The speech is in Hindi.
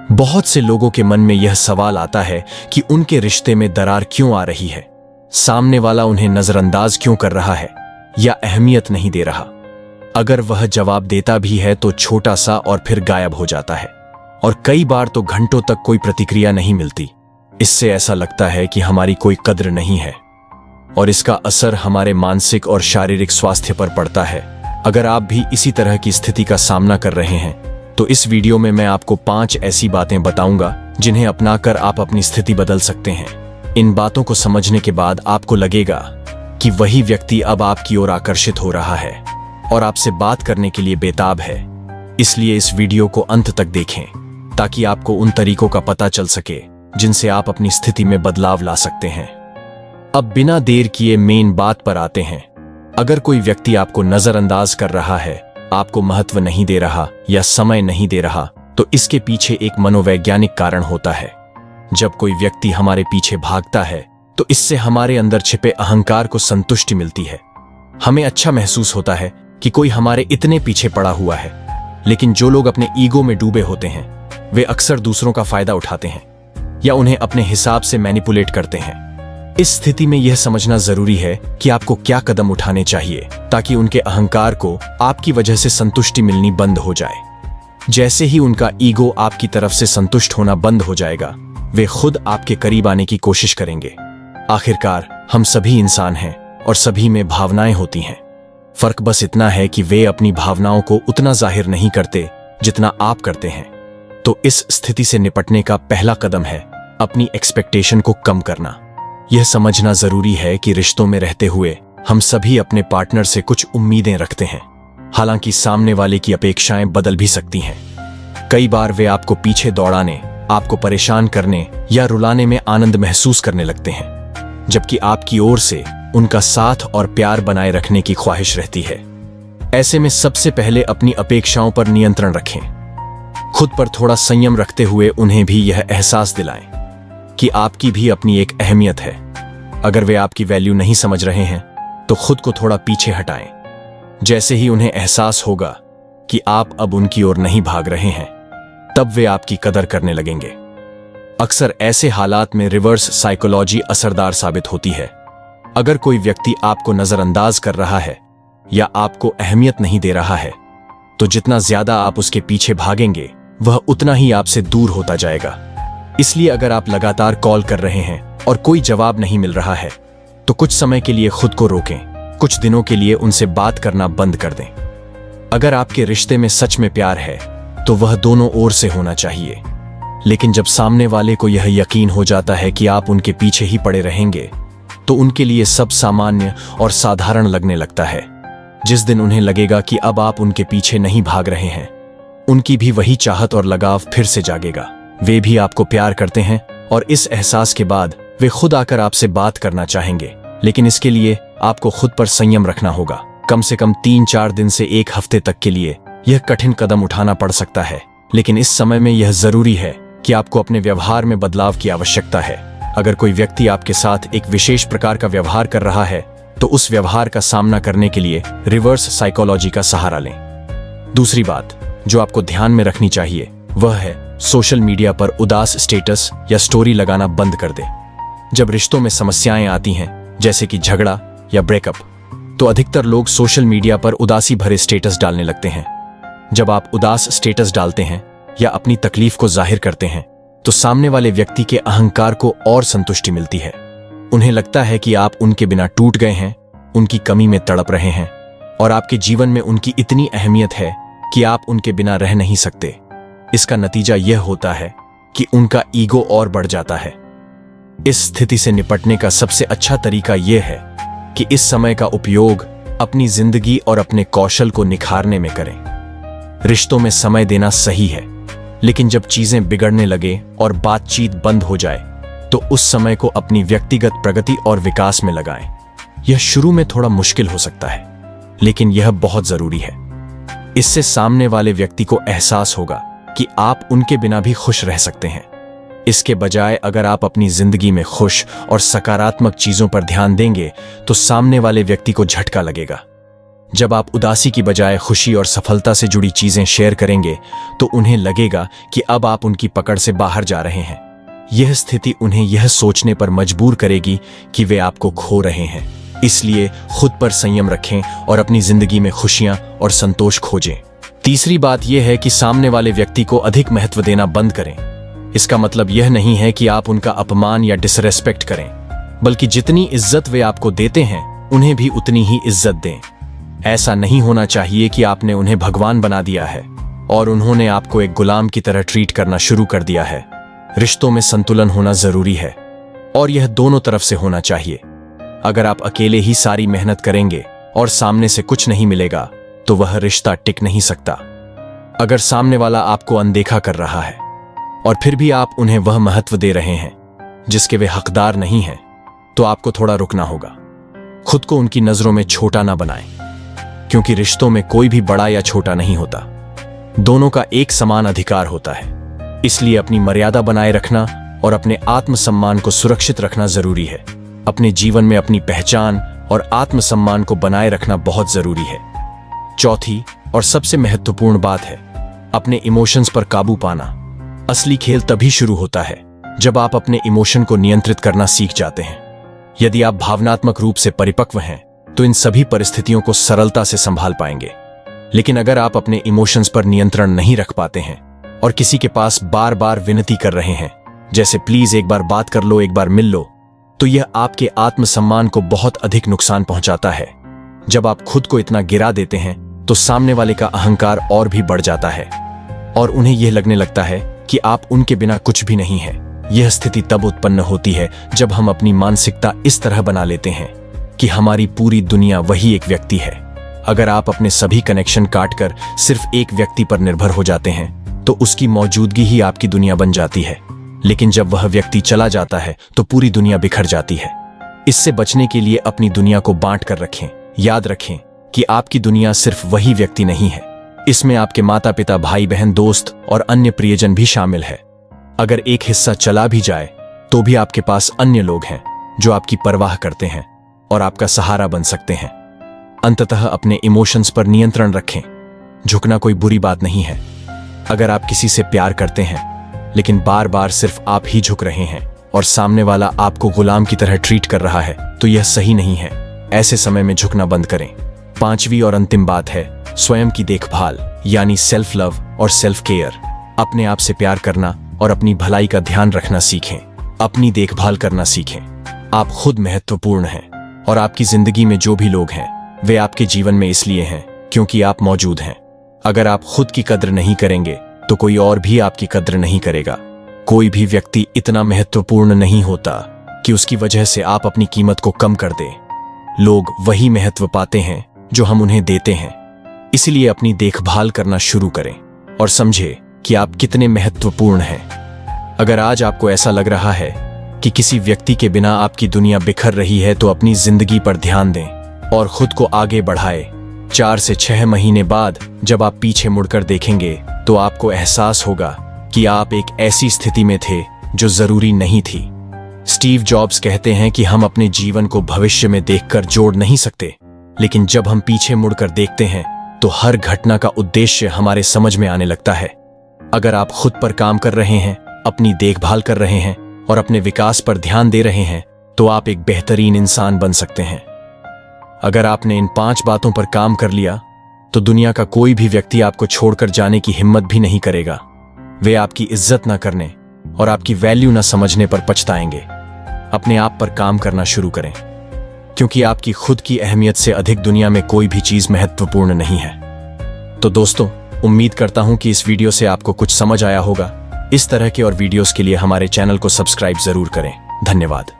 बहुत से लोगों के मन में यह सवाल आता है कि उनके रिश्ते में दरार क्यों आ रही है, सामने वाला उन्हें नजरअंदाज क्यों कर रहा है या अहमियत नहीं दे रहा। अगर वह जवाब देता भी है तो छोटा सा और फिर गायब हो जाता है, और कई बार तो घंटों तक कोई प्रतिक्रिया नहीं मिलती। इससे ऐसा लगता है कि हमारी कोई कद्र नहीं है, और इसका असर हमारे मानसिक और शारीरिक स्वास्थ्य पर पड़ता है। अगर आप भी इसी तरह की स्थिति का सामना कर रहे हैं तो इस वीडियो में मैं आपको 5 ऐसी बातें बताऊंगा जिन्हें अपनाकर आप अपनी स्थिति बदल सकते हैं। इन बातों को समझने के बाद आपको लगेगा कि वही व्यक्ति अब आपकी ओर आकर्षित हो रहा है और आपसे बात करने के लिए बेताब है। इसलिए इस वीडियो को अंत तक देखें ताकि आपको उन तरीकों का पता चल सके जिनसे आप अपनी स्थिति में बदलाव ला सकते हैं। अब बिना देर किए मेन बात पर आते हैं। अगर कोई व्यक्ति आपको नजरअंदाज कर रहा है, आपको महत्व नहीं दे रहा या समय नहीं दे रहा, तो इसके पीछे एक मनोवैज्ञानिक कारण होता है। जब कोई व्यक्ति हमारे पीछे भागता है तो इससे हमारे अंदर छिपे अहंकार को संतुष्टि मिलती है। हमें अच्छा महसूस होता है कि कोई हमारे इतने पीछे पड़ा हुआ है। लेकिन जो लोग अपने ईगो में डूबे होते हैं वे अक्सर दूसरों का फायदा उठाते हैं या उन्हें अपने हिसाब से मैनिपुलेट करते हैं। इस स्थिति में यह समझना जरूरी है कि आपको क्या कदम उठाने चाहिए ताकि उनके अहंकार को आपकी वजह से संतुष्टि मिलनी बंद हो जाए। जैसे ही उनका ईगो आपकी तरफ से संतुष्ट होना बंद हो जाएगा, वे खुद आपके करीब आने की कोशिश करेंगे। आखिरकार हम सभी इंसान हैं और सभी में भावनाएं होती हैं। फर्क बस इतना है कि वे अपनी भावनाओं को उतना जाहिर नहीं करते जितना आप करते हैं। तो इस स्थिति से निपटने का पहला कदम है अपनी एक्सपेक्टेशन को कम करना। यह समझना जरूरी है कि रिश्तों में रहते हुए हम सभी अपने पार्टनर से कुछ उम्मीदें रखते हैं। हालांकि सामने वाले की अपेक्षाएं बदल भी सकती हैं। कई बार वे आपको पीछे दौड़ाने, आपको परेशान करने या रुलाने में आनंद महसूस करने लगते हैं, जबकि आपकी ओर से उनका साथ और प्यार बनाए रखने की ख्वाहिश रहती है। ऐसे में सबसे पहले अपनी अपेक्षाओं पर नियंत्रण रखें। खुद पर थोड़ा संयम रखते हुए उन्हें भी यह एहसास दिलाएं कि आपकी भी अपनी एक अहमियत है। अगर वे आपकी वैल्यू नहीं समझ रहे हैं तो खुद को थोड़ा पीछे हटाएं। जैसे ही उन्हें एहसास होगा कि आप अब उनकी ओर नहीं भाग रहे हैं, तब वे आपकी कदर करने लगेंगे। अक्सर ऐसे हालात में रिवर्स साइकोलॉजी असरदार साबित होती है। अगर कोई व्यक्ति आपको नजरअंदाज कर रहा है या आपको अहमियत नहीं दे रहा है, तो जितना ज्यादा आप उसके पीछे भागेंगे वह उतना ही आपसे दूर होता जाएगा। इसलिए अगर आप लगातार कॉल कर रहे हैं और कोई जवाब नहीं मिल रहा है, तो कुछ समय के लिए खुद को रोकें। कुछ दिनों के लिए उनसे बात करना बंद कर दें। अगर आपके रिश्ते में सच में प्यार है तो वह दोनों ओर से होना चाहिए। लेकिन जब सामने वाले को यह यकीन हो जाता है कि आप उनके पीछे ही पड़े रहेंगे, तो उनके लिए सब सामान्य और साधारण लगने लगता है। जिस दिन उन्हें लगेगा कि अब आप उनके पीछे नहीं भाग रहे हैं, उनकी भी वही चाहत और लगाव फिर से जागेगा। वे भी आपको प्यार करते हैं और इस एहसास के बाद वे खुद आकर आपसे बात करना चाहेंगे। लेकिन इसके लिए आपको खुद पर संयम रखना होगा। कम से कम 3-4 दिन से 1 हफ्ते तक के लिए यह कठिन कदम उठाना पड़ सकता है, लेकिन इस समय में यह जरूरी है कि आपको अपने व्यवहार में बदलाव की आवश्यकता है। अगर कोई व्यक्ति आपके साथ एक विशेष प्रकार का व्यवहार कर रहा है तो उस व्यवहार का सामना करने के लिए रिवर्स साइकोलॉजी का सहारा लें। दूसरी बात जो आपको ध्यान में रखनी चाहिए वह है सोशल मीडिया पर उदास स्टेटस या स्टोरी लगाना बंद कर दें। जब रिश्तों में समस्याएं आती हैं, जैसे कि झगड़ा या ब्रेकअप, तो अधिकतर लोग सोशल मीडिया पर उदासी भरे स्टेटस डालने लगते हैं। जब आप उदास स्टेटस डालते हैं या अपनी तकलीफ को जाहिर करते हैं, तो सामने वाले व्यक्ति के अहंकार को और संतुष्टि मिलती है। उन्हें लगता है कि आप उनके बिना टूट गए हैं, उनकी कमी में तड़प रहे हैं और आपके जीवन में उनकी इतनी अहमियत है कि आप उनके बिना रह नहीं सकते। इसका नतीजा यह होता है कि उनका ईगो और बढ़ जाता है। इस स्थिति से निपटने का सबसे अच्छा तरीका यह है कि इस समय का उपयोग अपनी जिंदगी और अपने कौशल को निखारने में करें। रिश्तों में समय देना सही है, लेकिन जब चीजें बिगड़ने लगे और बातचीत बंद हो जाए, तो उस समय को अपनी व्यक्तिगत प्रगति और विकास में लगाएं। यह शुरू में थोड़ा मुश्किल हो सकता है, लेकिन यह बहुत जरूरी है। इससे सामने वाले व्यक्ति को एहसास होगा कि आप उनके बिना भी खुश रह सकते हैं। इसके बजाय अगर आप अपनी जिंदगी में खुश और सकारात्मक चीजों पर ध्यान देंगे तो सामने वाले व्यक्ति को झटका लगेगा। जब आप उदासी की बजाय खुशी और सफलता से जुड़ी चीजें शेयर करेंगे तो उन्हें लगेगा कि अब आप उनकी पकड़ से बाहर जा रहे हैं। यह स्थिति उन्हें यह सोचने पर मजबूर करेगी कि वे आपको खो रहे हैं। इसलिए खुद पर संयम रखें और अपनी जिंदगी में खुशियां और संतोष खोजें। तीसरी बात यह है कि सामने वाले व्यक्ति को अधिक महत्व देना बंद करें। इसका मतलब यह नहीं है कि आप उनका अपमान या डिसरेस्पेक्ट करें, बल्कि जितनी इज्जत वे आपको देते हैं उन्हें भी उतनी ही इज्जत दें। ऐसा नहीं होना चाहिए कि आपने उन्हें भगवान बना दिया है और उन्होंने आपको एक गुलाम की तरह ट्रीट करना शुरू कर दिया है। रिश्तों में संतुलन होना जरूरी है और यह दोनों तरफ से होना चाहिए। अगर आप अकेले ही सारी मेहनत करेंगे और सामने से कुछ नहीं मिलेगा तो वह रिश्ता टिक नहीं सकता। अगर सामने वाला आपको अनदेखा कर रहा है और फिर भी आप उन्हें वह महत्व दे रहे हैं जिसके वे हकदार नहीं हैं, तो आपको थोड़ा रुकना होगा। खुद को उनकी नजरों में छोटा ना बनाएं, क्योंकि रिश्तों में कोई भी बड़ा या छोटा नहीं होता, दोनों का एक समान अधिकार होता है। इसलिए अपनी मर्यादा बनाए रखना और अपने आत्मसम्मान को सुरक्षित रखना जरूरी है। अपने जीवन में अपनी पहचान और आत्मसम्मान को बनाए रखना बहुत जरूरी है। चौथी और सबसे महत्वपूर्ण बात है अपने इमोशंस पर काबू पाना। असली खेल तभी शुरू होता है जब आप अपने इमोशन को नियंत्रित करना सीख जाते हैं। यदि आप भावनात्मक रूप से परिपक्व हैं तो इन सभी परिस्थितियों को सरलता से संभाल पाएंगे। लेकिन अगर आप अपने इमोशंस पर नियंत्रण नहीं रख पाते हैं और किसी के पास बार बार विनती कर रहे हैं, जैसे प्लीज एक बार बात कर लो, एक बार मिल लो, तो यह आपके आत्मसम्मान को बहुत अधिक नुकसान पहुंचाता है। जब आप खुद को इतना गिरा देते हैं तो सामने वाले का अहंकार और भी बढ़ जाता है और उन्हें यह लगने लगता है कि आप उनके बिना कुछ भी नहीं है। यह स्थिति तब उत्पन्न होती है जब हम अपनी मानसिकता इस तरह बना लेते हैं कि हमारी पूरी दुनिया वही एक व्यक्ति है। अगर आप अपने सभी कनेक्शन काटकर सिर्फ एक व्यक्ति पर निर्भर हो जाते हैं तो उसकी मौजूदगी ही आपकी दुनिया बन जाती है। लेकिन जब वह व्यक्ति चला जाता है तो पूरी दुनिया बिखर जाती है। इससे बचने के लिए अपनी दुनिया को बांट कर रखें। याद रखें कि आपकी दुनिया सिर्फ वही व्यक्ति नहीं है, इसमें आपके माता पिता, भाई बहन, दोस्त और अन्य प्रियजन भी शामिल है। अगर एक हिस्सा चला भी जाए तो भी आपके पास अन्य लोग हैं जो आपकी परवाह करते हैं और आपका सहारा बन सकते हैं। अंततः अपने इमोशंस पर नियंत्रण रखें। झुकना कोई बुरी बात नहीं है। अगर आप किसी से प्यार करते हैं लेकिन बार बार सिर्फ आप ही झुक रहे हैं और सामने वाला आपको गुलाम की तरह ट्रीट कर रहा है तो यह सही नहीं है। ऐसे समय में झुकना बंद करें। पांचवी और अंतिम बात है स्वयं की देखभाल, यानी सेल्फ लव और सेल्फ केयर। अपने आप से प्यार करना और अपनी भलाई का ध्यान रखना सीखें। अपनी देखभाल करना सीखें। आप खुद महत्वपूर्ण हैं और आपकी जिंदगी में जो भी लोग हैं वे आपके जीवन में इसलिए हैं क्योंकि आप मौजूद हैं। अगर आप खुद की कद्र नहीं करेंगे तो कोई और भी आपकी कद्र नहीं करेगा। कोई भी व्यक्ति इतना महत्वपूर्ण नहीं होता कि उसकी वजह से आप अपनी कीमत को कम कर दें। लोग वही महत्व पाते हैं जो हम उन्हें देते हैं। इसलिए अपनी देखभाल करना शुरू करें और समझें कि आप कितने महत्वपूर्ण हैं। अगर आज आपको ऐसा लग रहा है कि किसी व्यक्ति के बिना आपकी दुनिया बिखर रही है तो अपनी जिंदगी पर ध्यान दें और खुद को आगे बढ़ाएं। 4 से 6 महीने बाद जब आप पीछे मुड़कर देखेंगे तो आपको एहसास होगा कि आप एक ऐसी स्थिति में थे जो जरूरी नहीं थी। स्टीव जॉब्स कहते हैं कि हम अपने जीवन को भविष्य में देखकर जोड़ नहीं सकते, लेकिन जब हम पीछे मुड़कर देखते हैं तो हर घटना का उद्देश्य हमारे समझ में आने लगता है। अगर आप खुद पर काम कर रहे हैं, अपनी देखभाल कर रहे हैं और अपने विकास पर ध्यान दे रहे हैं तो आप एक बेहतरीन इंसान बन सकते हैं। अगर आपने इन 5 बातों पर काम कर लिया तो दुनिया का कोई भी व्यक्ति आपको छोड़कर जाने की हिम्मत भी नहीं करेगा। वे आपकी इज्जत न करने और आपकी वैल्यू न समझने पर पछताएंगे। अपने आप पर काम करना शुरू करें, क्योंकि आपकी खुद की अहमियत से अधिक दुनिया में कोई भी चीज महत्वपूर्ण नहीं है। तो दोस्तों, उम्मीद करता हूं कि इस वीडियो से आपको कुछ समझ आया होगा। इस तरह के और वीडियोस के लिए हमारे चैनल को सब्सक्राइब जरूर करें। धन्यवाद।